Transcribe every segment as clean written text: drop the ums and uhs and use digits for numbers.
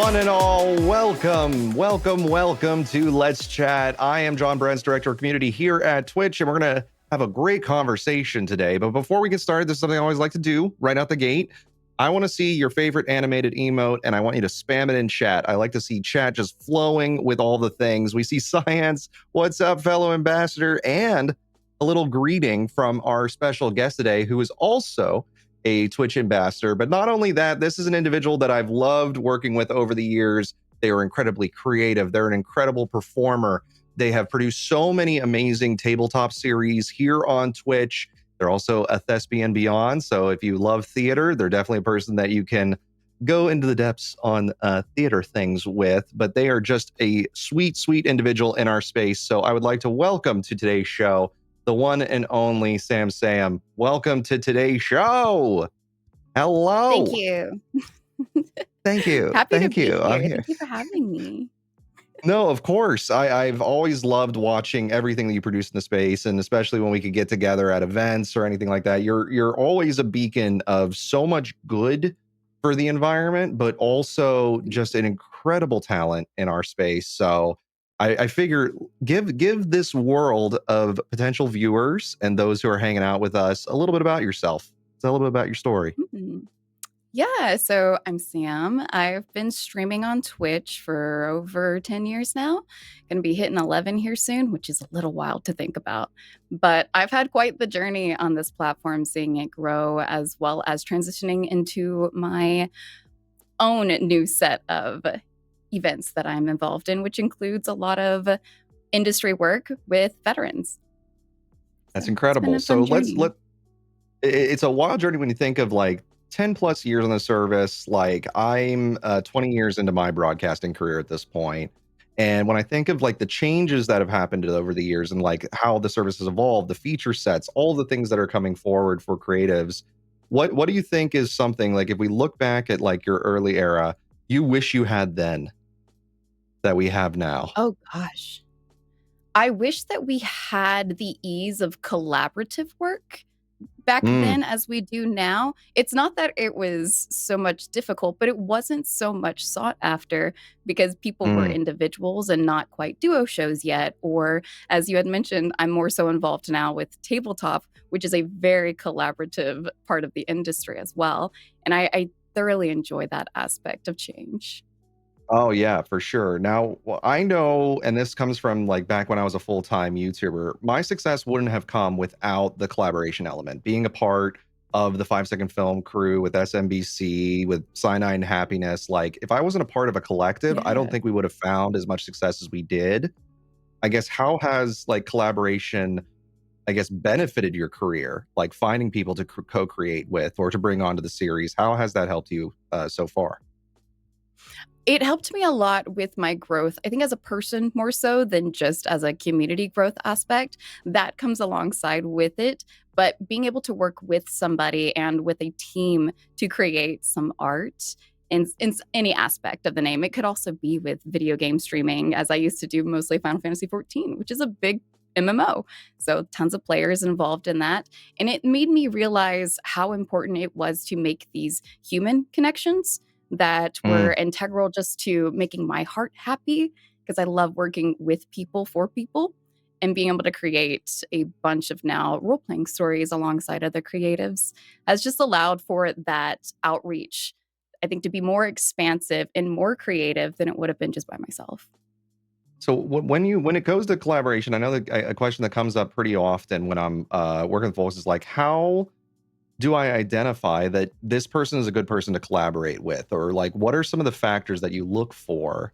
one and all, welcome to Let's Chat. I am John Brent's Director of Community here at Twitch, and we're going to have a great conversation today. But before we get started, this is something I always like to do right out the gate. I want to see your favorite animated emote, and I want you to spam it in chat. I like to see chat just flowing with all the things. We see Science, what's up, fellow ambassador, and a little greeting from our special guest today, who is also a Twitch ambassador. But not only that, this is an individual that I've loved working with over the years. They are incredibly creative. They're an incredible performer. They have produced so many amazing tabletop series here on Twitch. They're also a thespian beyond. So if you love theater, they're definitely a person that you can go into the depths on theater things with. But they are just a sweet, sweet individual in our space. So I would like to welcome to today's show the one and only Seum. Welcome to today's show. Hello. Thank you. Thank you. Happy Thank to be you. here. I'm here. Thank you for having me. No, of course. I've always loved watching everything that you produce in the space, and especially when we could get together at events or anything like that. You're always a beacon of so much good for the environment, but also just an incredible talent in our space. So I figure give this world of potential viewers and those who are hanging out with us a little bit about yourself. Tell a little bit about your story. Yeah, so I'm Sam. I've been streaming on Twitch for over 10 years now. Going to be hitting 11 here soon, which is a little wild to think about. But I've had quite the journey on this platform, seeing it grow as well as transitioning into my own new set of events that I'm involved in, which includes a lot of industry work with veterans. That's incredible. So it's a wild journey when you think of like 10 plus years on the service. Like I'm 20 years into my broadcasting career at this point. And when I think of like the changes that have happened over the years and like how the service has evolved, the feature sets, all the things that are coming forward for creatives, what do you think is something like, if we look back at like your early era, you wish you had then that we have now? Oh gosh. I wish that we had the ease of collaborative work back then as we do now. It's not that it was so much difficult, but it wasn't so much sought after because people were individuals and not quite duo shows yet. Or as you had mentioned, I'm more so involved now with tabletop, which is a very collaborative part of the industry as well. And I thoroughly enjoy that aspect of change. Oh yeah, for sure. Now, well, I know, and this comes from like back when I was a full-time YouTuber, my success wouldn't have come without the collaboration element. Being a part of the 5 Second Film crew with SMBC, with Cyanide and Happiness, like if I wasn't a part of a collective, I don't Yeah. think we would have found as much success as we did. I guess how has like collaboration, I guess, benefited your career? Like finding people to co-create with or to bring onto the series, how has that helped you so far? It helped me a lot with my growth, I think as a person more so than just as a community growth aspect. That comes alongside with it. But being able to work with somebody and with a team to create some art in any aspect of the name. It could also be with video game streaming, as I used to do mostly Final Fantasy 14, which is a big MMO. So tons of players involved in that. And it made me realize how important it was to make these human connections that were integral just to making my heart happy, because I love working with people for people and being able to create a bunch of now role-playing stories alongside other creatives has just allowed for that outreach, I think, to be more expansive and more creative than it would have been just by myself. So when it goes to collaboration, I know that a question that comes up pretty often when I'm working with folks is like, how do I identify that this person is a good person to collaborate with? Or like, what are some of the factors that you look for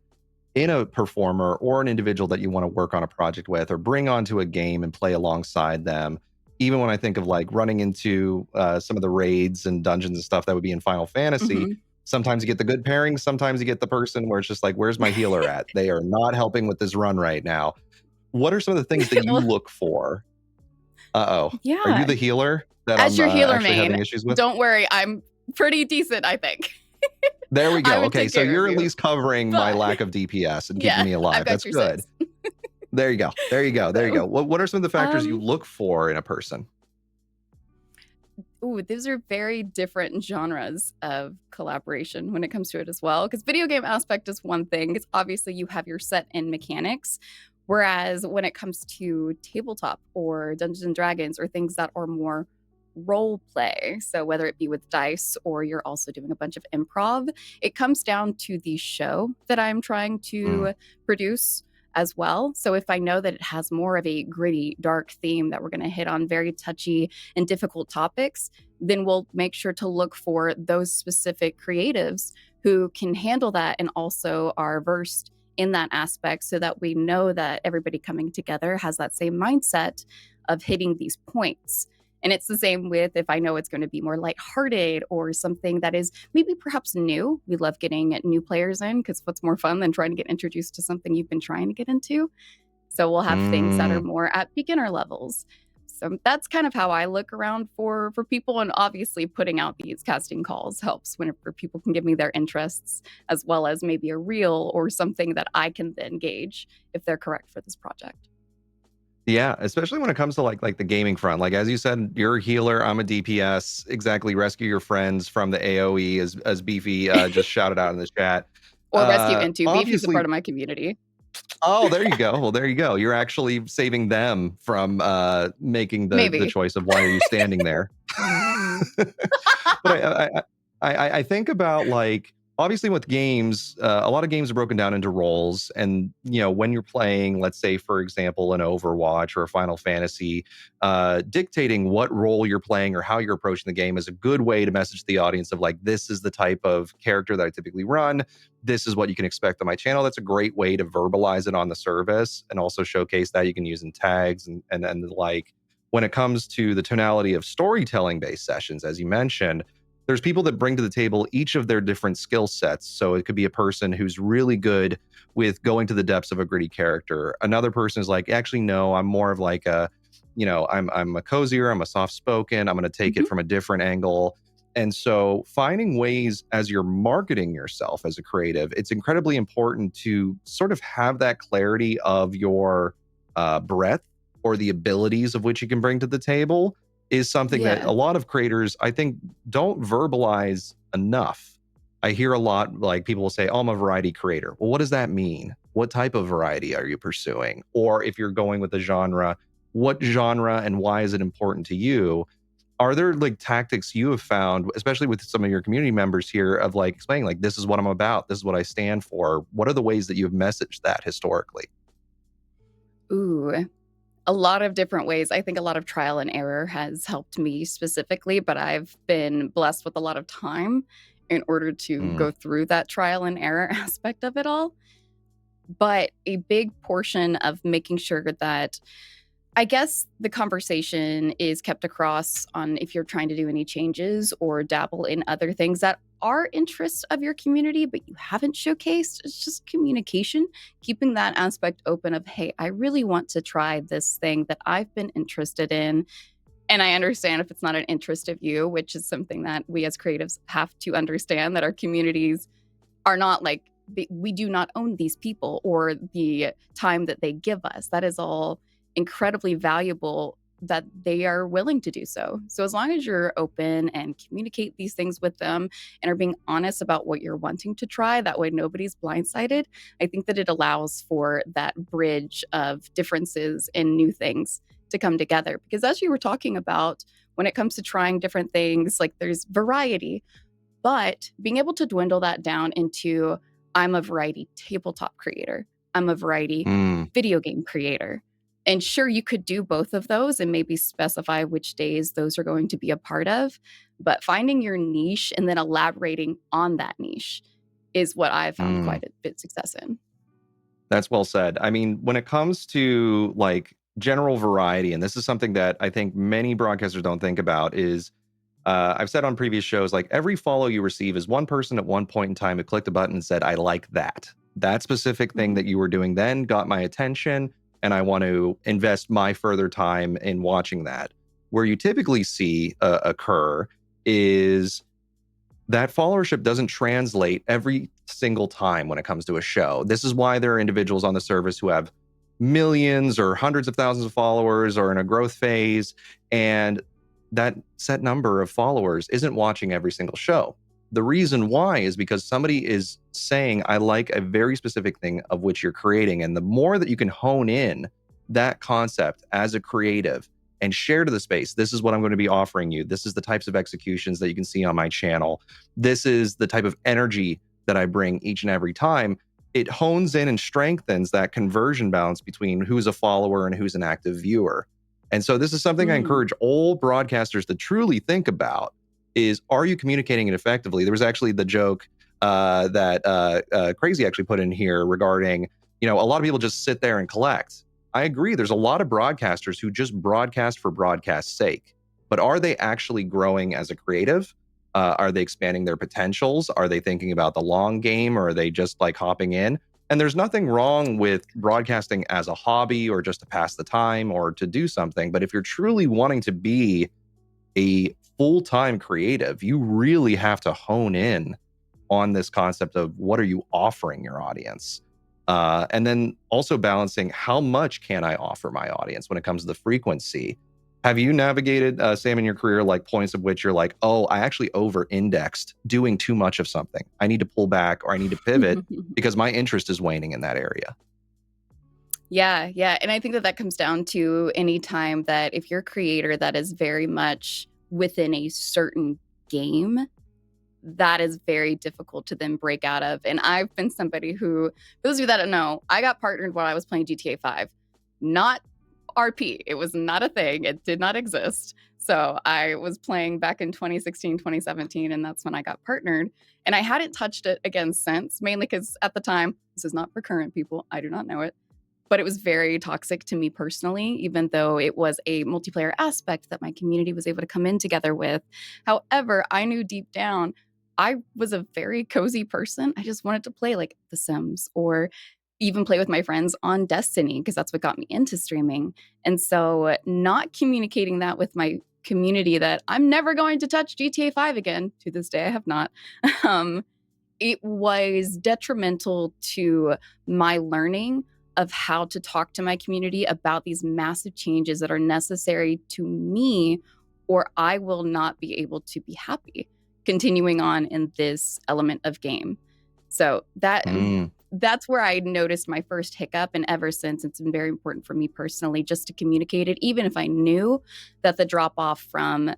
in a performer or an individual that you want to work on a project with or bring onto a game and play alongside them? Even when I think of like running into some of the raids and dungeons and stuff that would be in Final Fantasy, sometimes you get the good pairing, sometimes you get the person where it's just like, where's my healer at? They are not helping with this run right now. What are some of the things that you look for? Are you Yeah. the healer that As I'm your healer actually having main, issues with? don't worry, I'm pretty decent, I think. There we I go. would Okay, take so care you're of at you. least covering my But lack of DPS and keeping yeah, me I've alive. got That's your good. six. There you go. There you go. There you So, go. What are some of the factors you um, look for in a person? Ooh, those are very different genres of collaboration when it comes to it as well. Because video game aspect is one thing. Because obviously you have your set in mechanics. Whereas when it comes to tabletop or Dungeons and Dragons or things that are more role play, so whether it be with dice or you're also doing a bunch of improv, it comes down to the show that I'm trying Mm. to produce as well. So if I know that it has more of a gritty, dark theme that we're going to hit on very touchy and difficult topics, then we'll make sure to look for those specific creatives who can handle that and also are versed in that aspect so that we know that everybody coming together has that same mindset of hitting these points. And it's the same with if I know it's going to be more lighthearted or something that is maybe perhaps new. We love getting new players in because what's more fun than trying to get introduced to something you've been trying to get into? So we'll have things that are Mm. more at beginner levels. So that's kind of how I look around for people. And obviously putting out these casting calls helps whenever people can give me their interests as well as maybe a reel or something that I can then gauge if they're correct for this project. Yeah, especially when it comes to like the gaming front. Like as you said, you're a healer, I'm a DPS. Exactly, rescue your friends from the AoE as Beefy just shouted out in the chat. Or rescue into. Beefy's a Obviously, part of my community. oh, there you go. Well, there you go. You're actually saving them from making the Maybe. choice of why are you standing there. But I think about like obviously with games, a lot of games are broken down into roles, and when you're playing, let's say for example, an Overwatch or a Final Fantasy, dictating what role you're playing or how you're approaching the game is a good way to message the audience of like this is the type of character that I typically run. This is what you can expect on my channel. That's a great way to verbalize it on the service and also showcase that you can use in tags and like when it comes to the tonality of storytelling based sessions, as you mentioned, there's people that bring to the table each of their different skill sets. So it could be a person who's really good with going to the depths of a gritty character. Another person is like, actually, no, I'm more of like I'm a cozier, I'm a soft spoken, I'm going to take Mhm. it from a different angle. And so finding ways as you're marketing yourself as a creative, it's incredibly important to sort of have that clarity of your breadth or the abilities of which you can bring to the table is something that Yeah. a lot of creators, I think, don't verbalize enough. I hear a lot like people will say, oh, I'm a variety creator. Well, what does that mean? What type of variety are you pursuing? Or if you're going with a genre, what genre and why is it important to you? Are there like tactics you have found, especially with some of your community members here, of like explaining, like, this is what I'm about, this is what I stand for? What are the ways that you've messaged that historically? Ooh, a lot of different ways. I think a lot of trial and error has helped me specifically, but I've been blessed with a lot of time in order to Mm. go through that trial and error aspect of it all. But a big portion of making sure that I guess the conversation is kept across on if you're trying to do any changes or dabble in other things that are interests of your community, but you haven't showcased. It's just communication, keeping that aspect open of, hey, I really want to try this thing that I've been interested in. And I understand if it's not an interest of you, which is something that we as creatives have to understand that our communities are not like, we do not own these people or the time that they give us. That is all incredibly valuable that they are willing to do so. So as long as you're open and communicate these things with them and are being honest about what you're wanting to try, that way nobody's blindsided. I think that it allows for that bridge of differences and new things to come together. Because as you were talking about, when it comes to trying different things, like there's variety, but being able to dwindle that down into I'm a variety tabletop creator, I'm a variety Mm. video game creator. And sure, you could do both of those and maybe specify which days those are going to be a part of. But finding your niche and then elaborating on that niche is what I've found Mm. quite a bit success in. That's well said. I mean, when it comes to like general variety, and this is something that I think many broadcasters don't think about, is I've said on previous shows, like every follow you receive is one person at one point in time who clicked a button and said, I like that. That specific thing Mhm. that you were doing then got my attention, and I want to invest my further time in watching that. Where you typically see occur is that followership doesn't translate every single time when it comes to a show. This is why there are individuals on the service who have millions or hundreds of thousands of followers or in a growth phase. And that set number of followers isn't watching every single show. The reason why is because somebody is saying, I like a very specific thing of which you're creating. And the more that you can hone in that concept as a creative and share to the space, this is what I'm going to be offering you. This is the types of executions that you can see on my channel. This is the type of energy that I bring each and every time. It hones in and strengthens that conversion balance between who's a follower and who's an active viewer. And so this is something I Mm. encourage all broadcasters to truly think about is, are you communicating it effectively? There was actually the joke that Crazy actually put in here regarding, a lot of people just sit there and collect. I agree. There's a lot of broadcasters who just broadcast for broadcast's sake. But are they actually growing as a creative? Are they expanding their potentials? Are they thinking about the long game, or are they just like hopping in? And there's nothing wrong with broadcasting as a hobby or just to pass the time or to do something. But if you're truly wanting to be a full-time creative, you really have to hone in on this concept of what are you offering your audience? And then also balancing how much can I offer my audience when it comes to the frequency. Have you navigated, Sam, in your career, like points of which you're like, oh, I actually over-indexed doing too much of something. I need to pull back or I need to pivot because my interest is waning in that area. Yeah, yeah. And I think that comes down to any time that if you're a creator that is very much within a certain game, that is very difficult to then break out of. And I've been somebody who, for those of you that don't know, I got partnered while I was playing GTA 5, not RP. It was not a thing. It did not exist. So I was playing back in 2016, 2017, and that's when I got partnered. And I hadn't touched it again since, mainly because at the time, this is not for current people. I do not know it. But it was very toxic to me personally, even though it was a multiplayer aspect that my community was able to come in together with. However, I knew deep down I was a very cozy person. I just wanted to play like The Sims or even play with my friends on Destiny because that's what got me into streaming. And so, not communicating that with my community that I'm never going to touch GTA 5 again, to this day, I have not. Um, it was detrimental to my learning of how to talk to my community about these massive changes that are necessary to me, or I will not be able to be happy continuing on in this element of game. So that's where I noticed my first hiccup. And ever since, it's been very important for me personally just to communicate it, even if I knew that the drop off from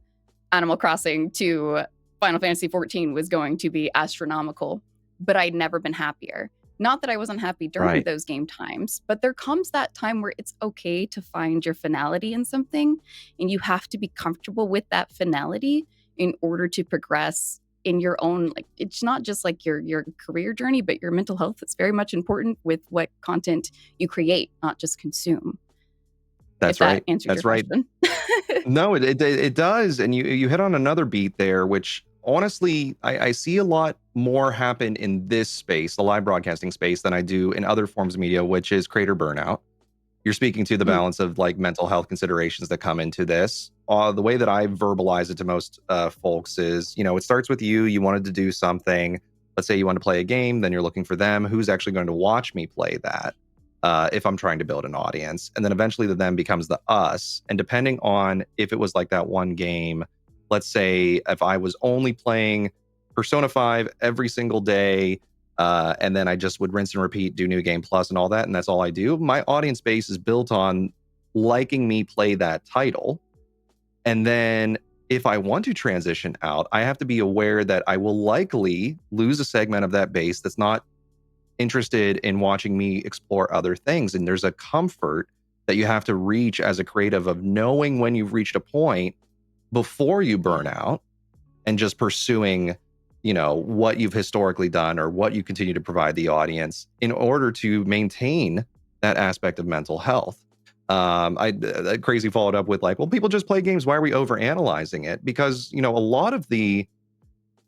Animal Crossing to Final Fantasy 14 was going to be astronomical, but I'd never been happier. Not that I wasn't happy during those game times, but there comes that time where it's okay to find your finality in something, and you have to be comfortable with that finality in order to progress in your own, like, it's not just like your career journey, but your mental health is very much important with what content you create, not just consume. That's If that right. answered That's your right. question. No, it does. And you hit on another beat there, which honestly, I see a lot more happen in this space, the live broadcasting space, than I do in other forms of media, which is creator burnout. You're speaking to the Mm. balance of like mental health considerations that come into this. The way that I verbalize it to most folks is, it starts with you. You wanted to do something. Let's say you want to play a game, then you're looking for them. Who's actually going to watch me play that? If I'm trying to build an audience. And then eventually the them becomes the us. And depending on if it was like that one game, let's say if I was only playing Persona 5 every single day, and then I just would rinse and repeat, do New Game Plus and all that, and that's all I do, my audience base is built on liking me play that title. And then if I want to transition out, I have to be aware that I will likely lose a segment of that base that's not interested in watching me explore other things. And there's a comfort that you have to reach as a creative of knowing when you've reached a point before you burn out and just pursuing, what you've historically done or what you continue to provide the audience in order to maintain that aspect of mental health. Crazy followed up with like, well, people just play games. Why are we over analyzing it? Because, a lot of the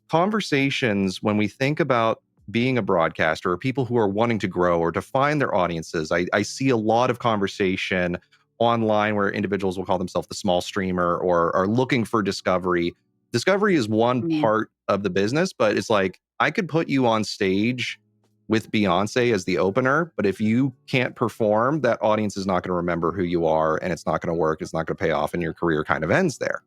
conversations when we think about being a broadcaster or people who are wanting to grow or to find their audiences, I see a lot of conversation online where individuals will call themselves the small streamer or are looking for discovery. Discovery is one Mm. part of the business, but it's like I could put you on stage with Beyonce as the opener, but if you can't perform, that audience is not going to remember who you are and it's not going to work. It's not going to pay off and your career kind of ends there.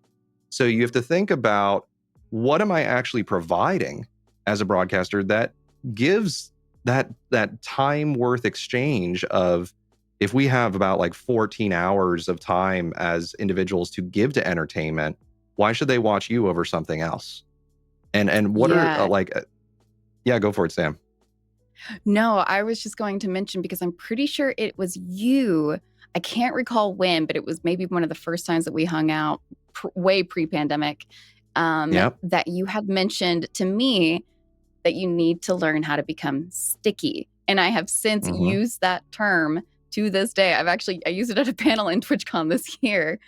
So you have to think about, what am I actually providing as a broadcaster that gives that time worth exchange of, if we have about like 14 hours of time as individuals to give to entertainment, why should they watch you over something else? And what are Yeah. yeah, go for it, Sam. No, I was just going to mention because I'm pretty sure it was you. I can't recall when, but it was maybe one of the first times that we hung out way pre-pandemic, Yep. that you had mentioned to me that you need to learn how to become sticky. And I have since Mm-hmm. used that term to this day. I used it at a panel in TwitchCon this year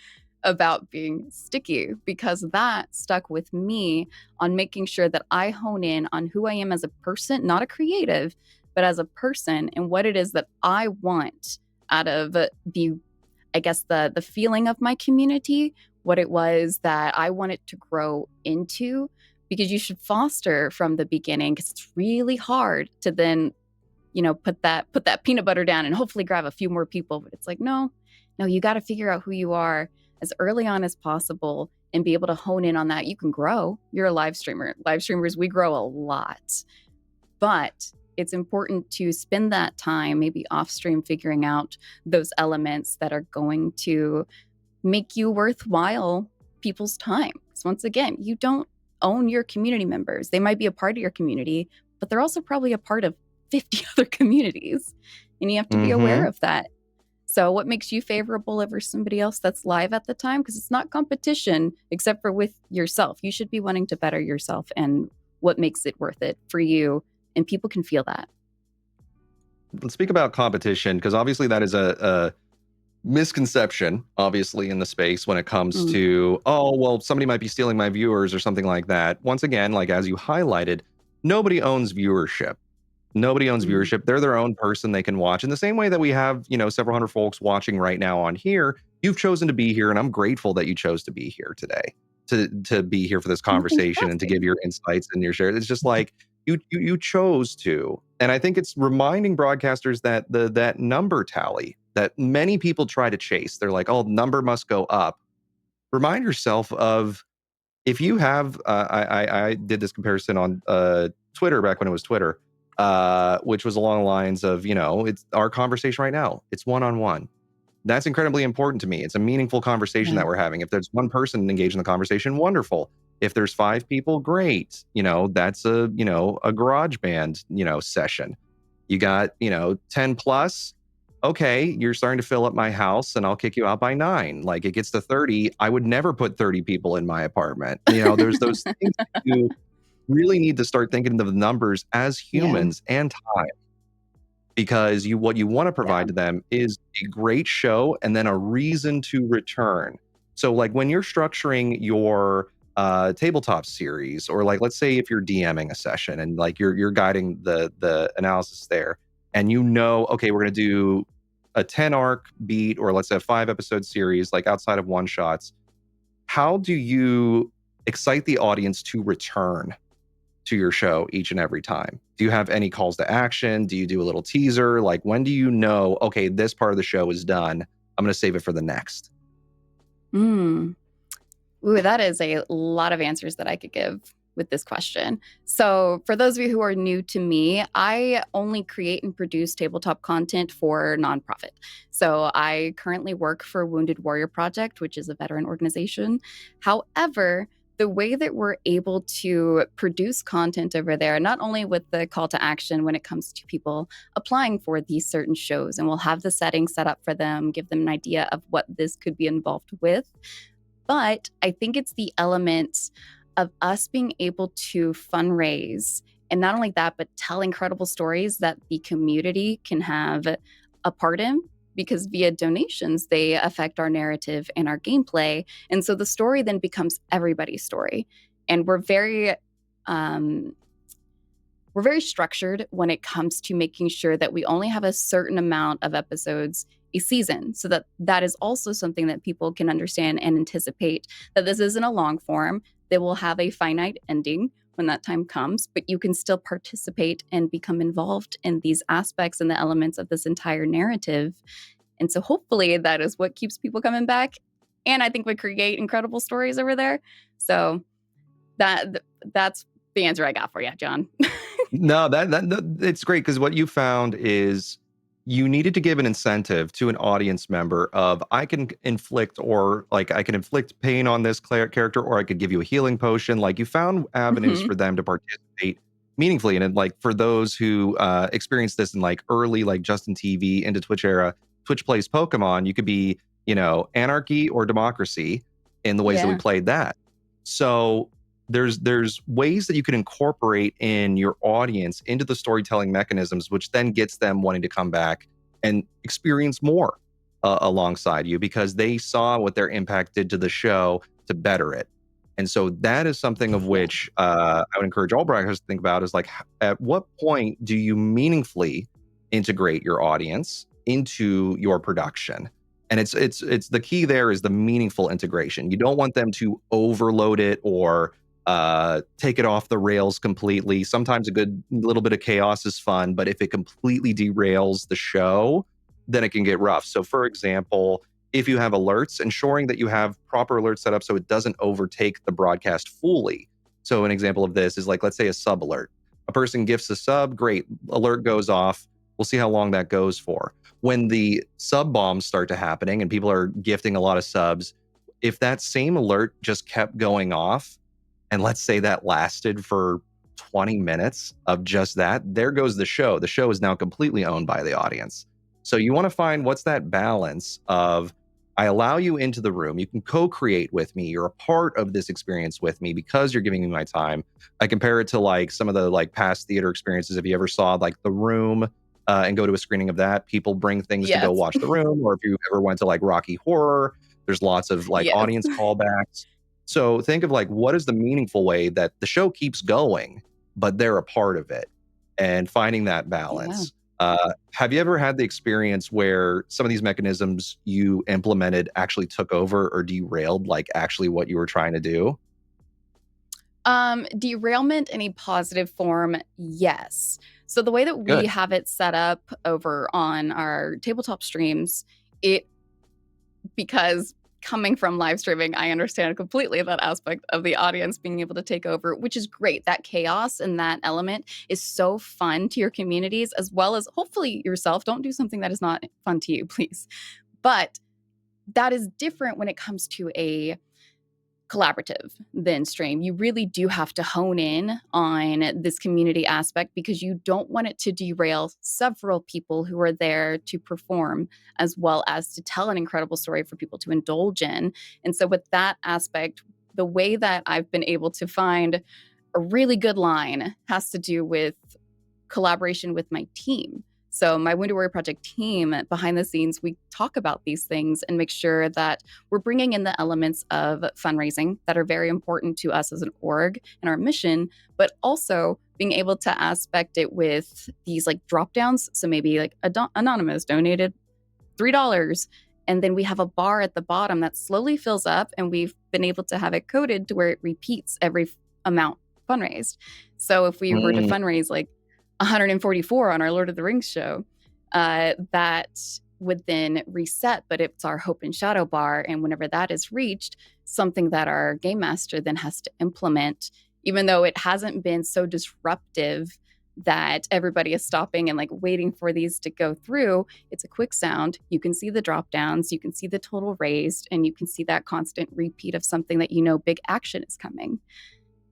about being sticky, because that stuck with me on making sure that I hone in on who I am as a person, not a creative, but as a person, and what it is that I want out of the feeling of my community, what it was that I want it to grow into. Because you should foster from the beginning, because it's really hard to then, put that peanut butter down and hopefully grab a few more people. But it's like, no, you got to figure out who you are as early on as possible and be able to hone in on that. You can grow. You're a live streamer. Live streamers, we grow a lot. But it's important to spend that time maybe off stream figuring out those elements that are going to make you worthwhile people's time. Because once again, you don't own your community members. They might be a part of your community, but they're also probably a part of 50 other communities. And you have to be aware Mm-hmm. of that. So, what makes you favorable over somebody else that's live at the time? Because it's not competition, except for with yourself. You should be wanting to better yourself and what makes it worth it for you. And people can feel that. Let's speak about competition, because obviously that is a misconception, obviously, in the space when it comes Mm, to, oh, well, somebody might be stealing my viewers or something like that. Once again, like as you highlighted, nobody owns viewership. Nobody owns mm, viewership. They're their own person, they can watch. In the same way that we have, several hundred folks watching right now on here, you've chosen to be here, and I'm grateful that you chose to be here today, to be here for this well, thank you for conversation and to asking. give your insights and your share. It's just like, you chose to. And I think it's reminding broadcasters that that number tally that many people try to chase. They're like, oh, number must go up. Remind yourself of, if you have, I did this comparison on Twitter back when it was Twitter, which was along the lines of, it's our conversation right now. It's one-on-one. That's incredibly important to me. It's a meaningful conversation Yeah. that we're having. If there's one person engaged in the conversation, wonderful. If there's 5 people, great. That's a garage band, session. You got, 10 plus. Okay, you're starting to fill up my house, and I'll kick you out by 9. Like, it gets to 30. I would never put 30 people in my apartment. There's those things that you really need to start thinking of the numbers as Yeah. humans and time, because what you want to Yeah. provide to them is a great show and then a reason to return. So like when you're structuring your tabletop series, or like, let's say if you're DMing a session and like you're guiding the analysis there, and okay, we're going to do a 10 arc beat, or let's say a 5 episode series, like outside of one shots, how do you excite the audience to return to your show each and every time? Do you have any calls to action? Do you do a little teaser? Like, when do you know, okay, this part of the show is done, I'm going to save it for the next? Mm. Ooh, that is a lot of answers that I could give with this question. So, for those of you who are new to me, I only create and produce tabletop content for nonprofit. So, I currently work for Wounded Warrior Project, which is a veteran organization. However, the way that we're able to produce content over there, not only with the call to action when it comes to people applying for these certain shows, and we'll have the settings set up for them, give them an idea of what this could be involved with, but I think it's the element of us being able to fundraise. And not only that, but tell incredible stories that the community can have a part in, because via donations, they affect our narrative and our gameplay. And so the story then becomes everybody's story. And um, we're very structured when it comes to making sure that we only have a certain amount of episodes a season, so that is also something that people can understand and anticipate, that this isn't a long form. They will have a finite ending when that time comes, but you can still participate and become involved in these aspects and the elements of this entire narrative. And so hopefully that is what keeps people coming back. and I think would create incredible stories over there. So that's the answer I got for you, John. No, that it's great because what you found is you needed to give an incentive to an audience member of I can inflict or like I can inflict pain on this character or I could give you a healing potion. Like you found avenues Mhm. for them to participate meaningfully in it. Like for those who experienced this in like early like Justin TV into Twitch era, Twitch plays Pokemon. You could be anarchy or democracy in the ways that we Yeah. played that. So there's ways that you can incorporate in your audience into the storytelling mechanisms, which then gets them wanting to come back and experience more alongside you because they saw what their impact did to the show to better it. And so that is something of Yeah. which I would encourage all broadcasters to think about is like, at what point do you meaningfully integrate your audience into your production? And it's the key there is the meaningful integration. You don't want them to overload it or take it off the rails completely. Sometimes a good little bit of chaos is fun, but if it completely derails the show, then it can get rough. So, for example, if you have alerts, ensuring that you have proper alerts set up so it doesn't overtake the broadcast fully. So, an example of this is like, let's say a sub alert. A person gifts a sub, great, alert goes off. We'll see how long that goes for. When the sub bombs start to happening and people are gifting a lot of subs, if that same alert just kept going off, and let's say that lasted for 20 minutes of just that, there goes the show. The show is now completely owned by the audience. So you want to find what's that balance of I allow you into the room. You can co-create with me. You're a part of this experience with me because you're giving me my time. I compare it to like some of the like past theater experiences. If you ever saw like The Room and go to a screening of that, people bring things to go Yes. watch The Room. Or if you ever went to like Rocky Horror, there's lots of like Yes. audience callbacks. So think of like what is the meaningful way that the show keeps going, but they're a part of it, and finding that Yeah. balance. Have you ever had the experience where some of these mechanisms you implemented actually took over or derailed like actually what you were trying to do? Derailment in a positive form, yes. So the way that we Good. have it set up over on our tabletop streams, it because coming from live streaming, I understand completely that aspect of the audience being able to take over, which is great. That chaos and that element is so fun to your communities as well as hopefully yourself. Don't do something that is not fun to you, please. But that is different when it comes to a collaborative than stream. You really do have to hone in on this community aspect because you don't want it to derail several people who are there to perform as well as to tell an incredible story for people to indulge in. And so with that aspect, the way that I've been able to find a really good line has to do with collaboration with my team. So my Wounded Warrior Project team behind the scenes, we talk about these things and make sure that we're bringing in the elements of fundraising that are very important to us as an org and our mission, but also being able to aspect it with these like drop downs. So maybe like anonymous donated $3. And then we have a bar at the bottom that slowly fills up, and we've been able to have it coded to where it repeats every amount fundraised. So if we were to Mm, fundraise like 144 on our Lord of the Rings show, that would then reset, but it's our Hope and Shadow bar. And whenever that is reached, something that our game master then has to implement, even though it hasn't been so disruptive that everybody is stopping and like waiting for these to go through, it's a quick sound. You can see the drop downs, you can see the total raised, and you can see that constant repeat of something that you know big action is coming.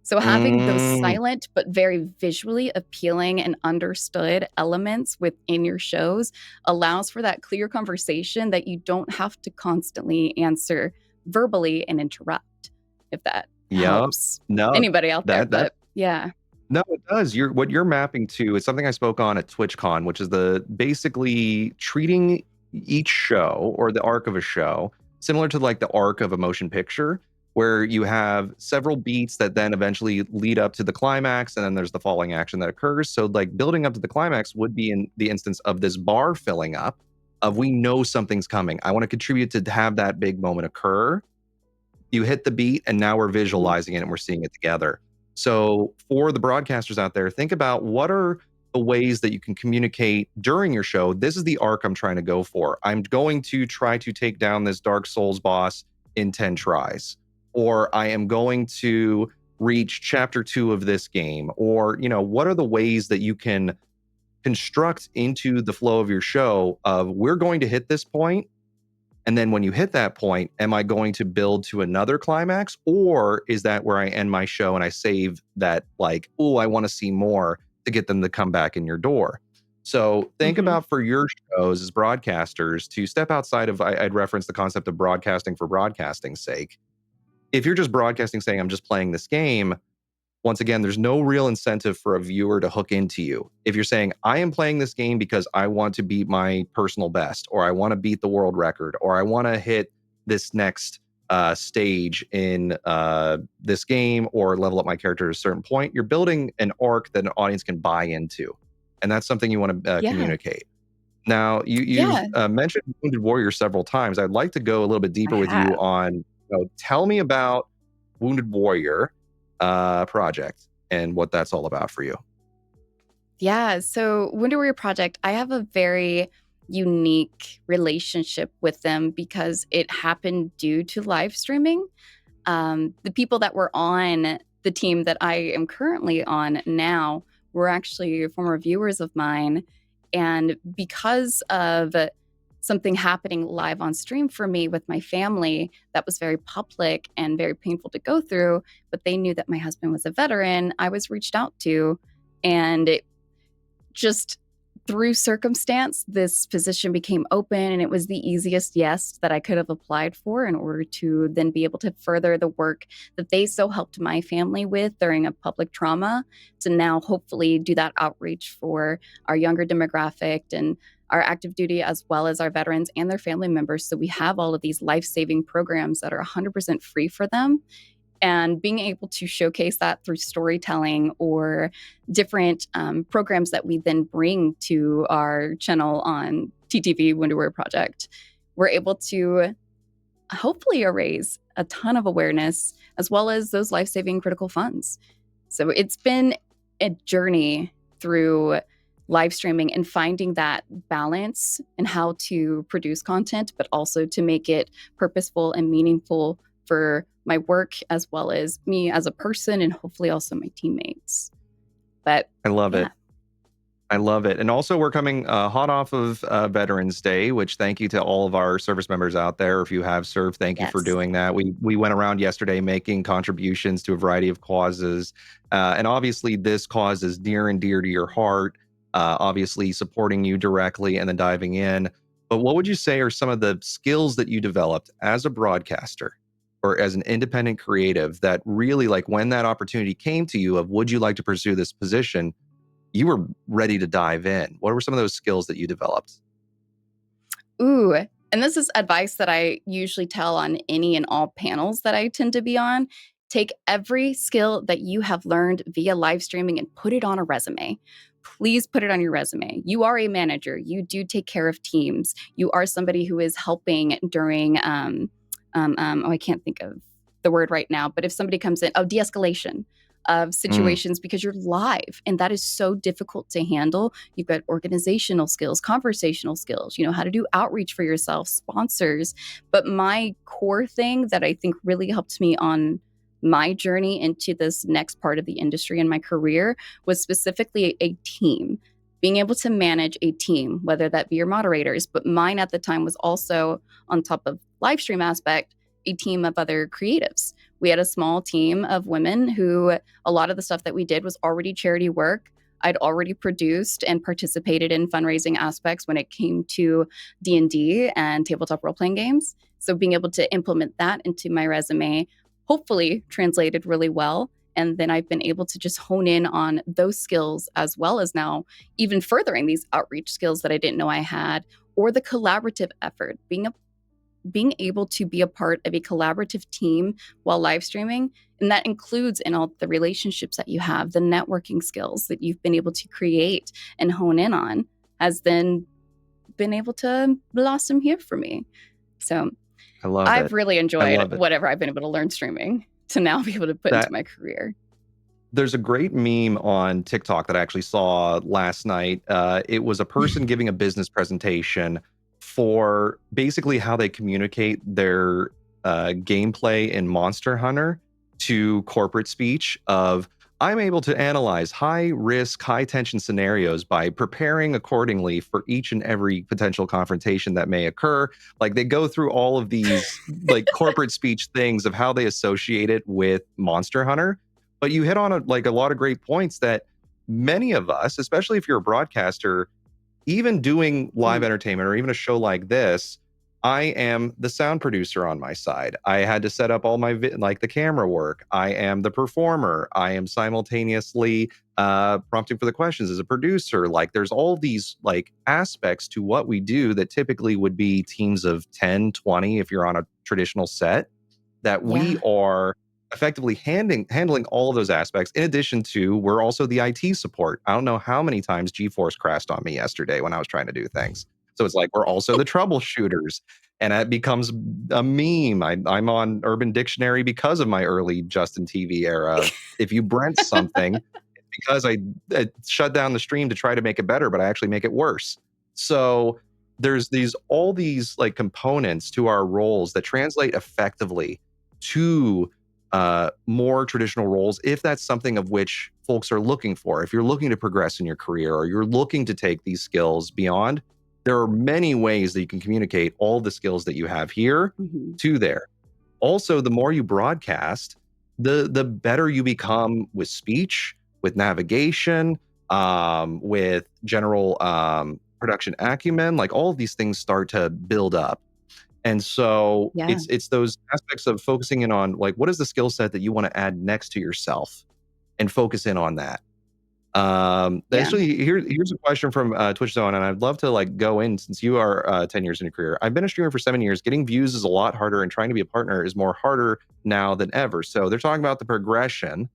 So having those mm, silent but very visually appealing and understood elements within your shows allows for that clear conversation that you don't have to constantly answer verbally and interrupt, if that yep. helps No, anybody out there. that But yeah. no, it does. What you're mapping to is something I spoke on at TwitchCon, which is the basically treating each show or the arc of a show similar to like the arc of a motion picture, where you have several beats that then eventually lead up to the climax, and then there's the falling action that occurs. So like building up to the climax would be in the instance of this bar filling up, of we know something's coming. I want to contribute to have that big moment occur. You hit the beat and now we're Mhm. visualizing it and we're seeing it together. So for the broadcasters out there, think about what are the ways that you can communicate during your show. This is the arc I'm trying to go for. I'm going to try to take down this Dark Souls boss in 10 tries, or I am going to reach chapter 2 of this game, or, what are the ways that you can construct into the flow of your show of we're going to hit this point, and then when you hit that point, am I going to build to another climax, or is that where I end my show and I save that, like, oh, I want to see more, to get them to come back in your door? So think Hmm. about, for your shows as broadcasters, to step outside of, I'd reference the concept of broadcasting for broadcasting's sake. If you're just broadcasting saying I'm just playing this game, once again, there's no real incentive for a viewer to hook into you. If you're saying, I am playing this game because I want to beat my personal best, or I want to beat the world record, or I want to hit this next stage in this game, or level up my character at a certain point, you're building an arc that an audience can buy into. And that's something you want to Yeah. communicate. Now, you've Yeah, mentioned Wounded Warrior several times. I'd like to go a little bit I deeper with you have. on, tell me about Wounded Warrior project and what that's all about for you. Yeah. So, Winter Warrior Project, I have a very unique relationship with them because it happened due to live streaming. The people that were on the team that I am currently on now were actually former viewers of mine. And because of something happening live on stream for me with my family that was very public and very painful to go through, but they knew that my husband was a veteran, I was reached out to. And it just through circumstance, this position became open, and it was the easiest yes that I could have applied for in order to then be able to further the work that they so helped my family with during a public trauma, to now hopefully do that outreach for our younger demographic and our active duty, as well as our veterans and their family members. So we have all of these life-saving programs that are 100% free for them, and being able to showcase that through storytelling or different programs that we then bring to our channel on TTV Winter Warrior Project, we're able to hopefully raise a ton of awareness as well as those life-saving critical funds. So it's been a journey through live streaming and finding that balance and how to produce content, but also to make it purposeful and meaningful for my work as well as me as a person, and hopefully also my teammates. But I love yeah. it. I love it. And also, we're coming hot off of Veterans Day, which, thank you to all of our service members out there. If you have served, thank you for Yes. doing that. We went around yesterday making contributions to a variety of causes. And obviously, this cause is near and dear to your heart, obviously supporting you directly and then diving in. But what would you say are some of the skills that you developed as a broadcaster or as an independent creative that really, like, when that opportunity came to you of would you like to pursue this position, you were ready to dive in? What were some of those skills that you developed? Ooh, and this is advice that I usually tell on any and all panels that I tend to be on. Take every skill that you have learned via live streaming and put it on a resume. Please put it on your resume. You are a manager. You do take care of teams. You are somebody who is helping during, I can't think of the word right now, but if somebody comes in, de escalation of Mm, situations because you're live and that is so difficult to handle. You've got organizational skills, conversational skills, you know, how to do outreach for yourself, sponsors. But my core thing that I think really helped me on my journey into this next part of the industry and my career was specifically a team. Being able to manage a team, whether that be your moderators, but mine at the time was also, on top of live stream aspect, a team of other creatives. We had a small team of women who a lot of the stuff that we did was already charity work. I'd already produced and participated in fundraising aspects when it came to D&D and tabletop role-playing games. So being able to implement that into my resume hopefully translated really well. And then I've been able to just hone in on those skills, as well as now even furthering these outreach skills that I didn't know I had, or the collaborative effort, being able to be a part of a collaborative team while live streaming. And that includes in all the relationships that you have, the networking skills that you've been able to create and hone in on, has then been able to blossom here for me. So I love I've it. really I enjoyed love it. whatever I've been able to learn streaming to now be able to put into That my career. There's a great meme on TikTok that I actually saw last night. It was a person giving a business presentation for basically how they communicate their gameplay in Monster Hunter to corporate speech of I'm able to analyze high risk, high tension scenarios by preparing accordingly for each and every potential confrontation that may occur. Like they go through all of these like corporate speech things of how they associate it with Monster Hunter. But you hit on a lot of great points that many of us, especially if you're a broadcaster, even doing live Mhm. entertainment or even a show like this, I am the sound producer on my side. I had to set up all my like the camera work. I am the performer. I am simultaneously prompting for the questions as a producer. Like there's all these like aspects to what we do that typically would be teams of 10, 20 if you're on a traditional set, that we Yeah. are effectively handling all of those aspects. In addition to, we're also the IT support. I don't know how many times GeForce crashed on me yesterday when I was trying to do things. So it's like we're also the troubleshooters, and it becomes a meme. I'm on Urban Dictionary because of my early Justin TV era. If you Brent something, it's because I shut down the stream to try to make it better, but I actually make it worse. So there's all these like components to our roles that translate effectively to more traditional roles if that's something of which folks are looking for. If you're looking to progress in your career or you're looking to take these skills beyond, there are many ways that you can communicate all the skills that you have here Mhm. to there. Also, the more you broadcast, the better you become with speech, with navigation, with general production acumen. Like all of these things start to build up. And so Yeah. it's those aspects of focusing in on like what is the skill set that you want to add next to yourself and focus in on that. Yeah. Actually, here's a question from Twitch Zone, and I'd love to like go in since you are 10 years in your career. I've been a streamer for 7 years. Getting views is a lot harder, and trying to be a partner is more harder now than ever. So they're talking about the progression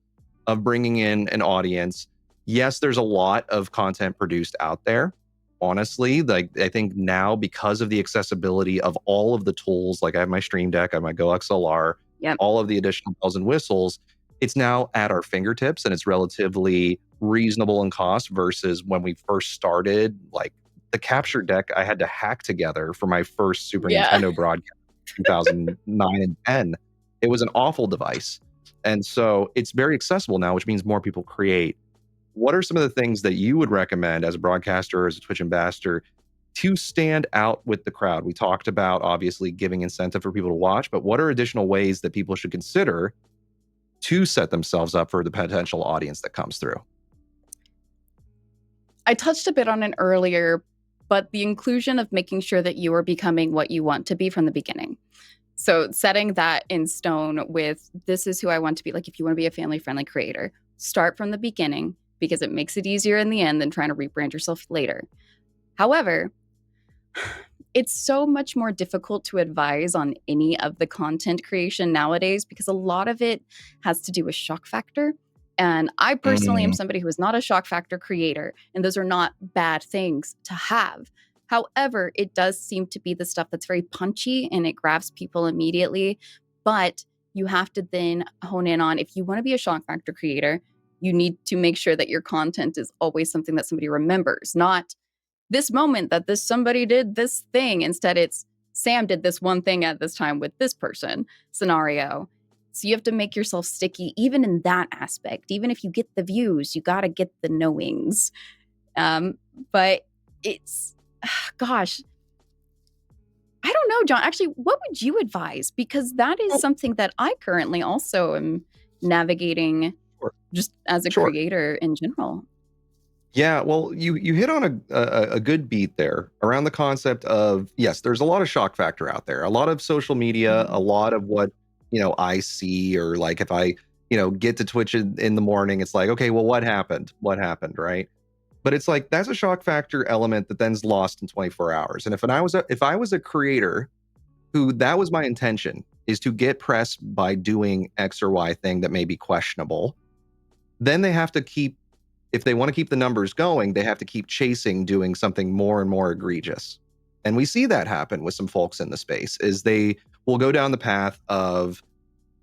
of bringing in an audience. Yes, there's a lot of content produced out there. Honestly, like I think now because of the accessibility of all of the tools, like I have my Stream Deck, I have my Go XLR, Yep. all of the additional bells and whistles, it's now at our fingertips and it's relatively reasonable in cost versus when we first started. Like the capture deck I had to hack together for my first Super Yeah. Nintendo broadcast, 2009 and 10. It was an awful device. And so it's very accessible now, which means more people create. What are some of the things that you would recommend as a broadcaster or as a Twitch ambassador to stand out with the crowd? We talked about obviously giving incentive for people to watch, but what are additional ways that people should consider to set themselves up for the potential audience that comes through? I touched a bit on it earlier, but the inclusion of making sure that you are becoming what you want to be from the beginning. So setting that in stone with this is who I want to be. Like if you want to be a family friendly creator, start from the beginning because it makes it easier in the end than trying to rebrand yourself later. However, it's so much more difficult to advise on any of the content creation nowadays because a lot of it has to do with shock factor. And I personally am Mm, somebody who is not a shock factor creator, and those are not bad things to have. However, it does seem to be the stuff that's very punchy and it grabs people immediately. But you have to then hone in on if you want to be a shock factor creator, you need to make sure that your content is always something that somebody remembers, not this moment that this somebody did this thing. Instead, it's Sam did this one thing at this time with this person scenario. So you have to make yourself sticky, even in that aspect. Even if you get the views, you got to get the knowings. But it's, gosh, I don't know, John. Actually, what would you advise? Because that is oh, something that I currently also am navigating sure, just as a sure. creator in general. Yeah, well, you hit on a good beat there around the concept of yes, there's a lot of shock factor out there, a lot of social media, a Mhm. lot of what I see or like if I get to Twitch in the morning, it's like okay, well, what happened? What happened, right? But it's like that's a shock factor element that then's lost in 24 hours. And if I was a creator who that was my intention is to get press by doing X or Y thing that may be questionable, then they have to keep if they want to keep the numbers going, they have to keep chasing doing something more and more egregious. And we see that happen with some folks in the space is they will go down the path of